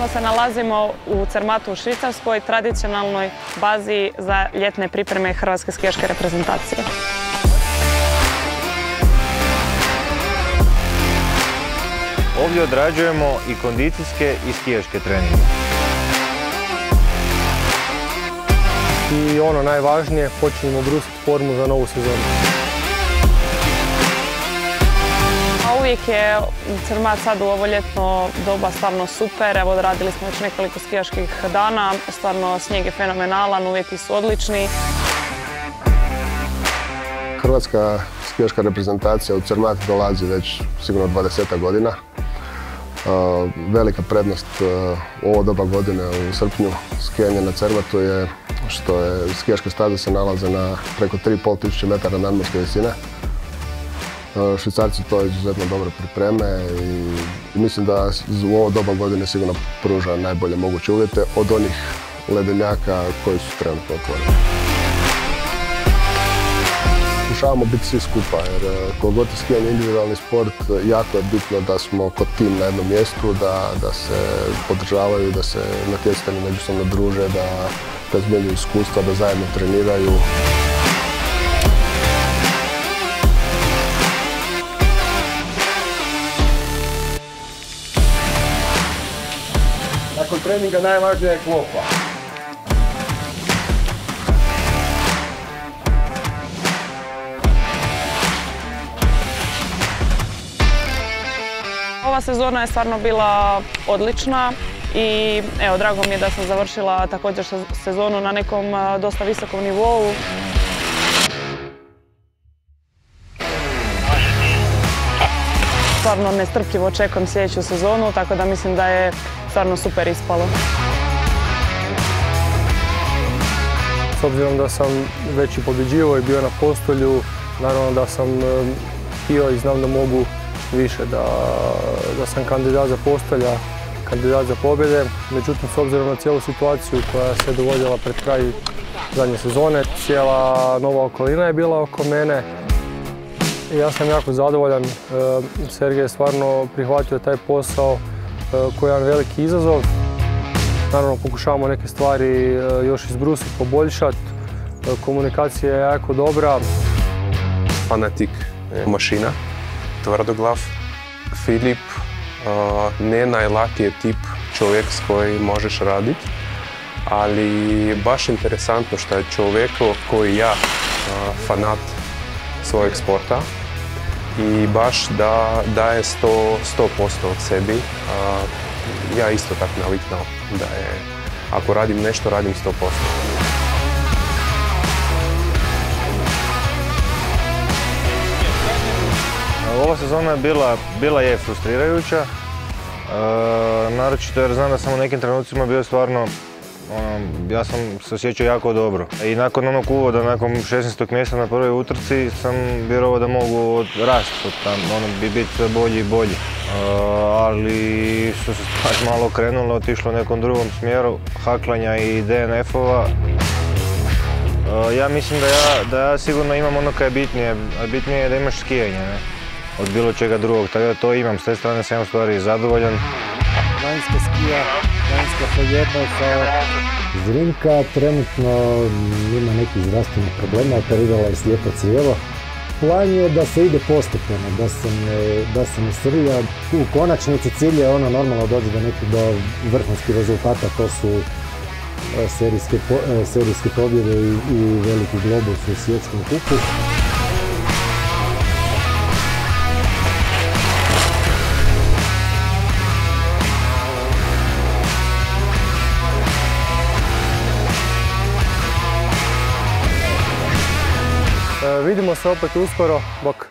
Trenutno se nalazimo u Zermattu u Švicarskoj, tradicionalnoj bazi za ljetne pripreme hrvatske skijaške reprezentacije. Ovdje odrađujemo i kondicijske i skijaške treninge. I ono najvažnije, počinjemo brusiti formu za novu sezonu. Uvijek je Zermatt sad u ovo ljetno doba stvarno super. Evo, odradili smo već nekoliko skijaških dana. Stvarno snijeg je fenomenalan, uvjeti su odlični. Hrvatska skijaška reprezentacija u Zermatt dolazi već sigurno 20 godina. Velika prednost u ovo doba godine u srpnju skijanja na Zermattu je što je skijaške staze se nalaze na preko 3500 metara nadmorske visine. Švicarci to izuzetno dobro pripreme i mislim da u ovo doba godine sigurno pruža najbolje moguće uvjete od onih ledenjaka koji su trenutno otvoreni. Pokušavamo biti svi skupa jer koliko god je skijanje individualni sport, jako je bitno da smo kod tim na jednom mjestu, da se podržavaju, da se natjecatelji međusobno druže, da razmjenjuju iskustva, da zajedno treniraju. Nakon treninga najvažnija je klopa. Ova sezona je stvarno bila odlična i evo, drago mi je da sam završila također sezonu na nekom dosta visokom nivou. Stvarno nestrpljivo očekujem sljedeću sezonu, tako da mislim da je stvarno super ispalo. S obzirom da sam već i pobjeđivao i bio na postolju, naravno da sam htio i znam da mogu više, da sam kandidat za postolja, kandidat za pobjede. Međutim, s obzirom na cijelu situaciju koja se dogodila pred kraj zadnje sezone, cijela nova okolina je bila oko mene. Ja sam jako zadovoljan. Sergej je stvarno prihvatio taj posao koji je jedan veliki izazov. Naravno, pokušavamo neke stvari još izbrusiti, poboljšati. Komunikacija je jako dobra. Fanatik mašina, tvrdoglav. Filip ne najlakiji je tip čovjek s kojim možeš raditi, ali baš interesantno što je čovjek koji ja fanat svojeg sporta i baš da daje 100% od sebi. Ja isto tako naviknuo da je, ako radim nešto, radim 100%. Ova sezona je bila frustrirajuća, naročito jer znam da sam u nekim trenucima bio stvarno, ja sam se osjećao jako dobro. I nakon onog uvoda, nakon 16. mjesta na prvoj utrci, sam vjerovao da mogu rasti, biti sve bolji i bolji. Ali su se stvari malo krenule, otišlo u nekom drugom smjeru, haklanja i DNF-ova. Ja mislim da ja sigurno imam ono kaj je bitnije, a bitnije je da imaš skijanje, ne? Od bilo čega drugog, tako da to imam, s te strane sam u stvari zadovoljan. Vanjska skija, vanjska podjednost. Zrinka trenutno ima nekih zdravstvenih problema, operirala je slijepo crijevo. Plan je da se ide postepeno, da se ne srlja. U konačnici cilj je normalno dođe do vrhunskih rezultata, to su serijske pobjede i veliki globus u svjetskom kupu. Vidimo se opet uskoro, bok.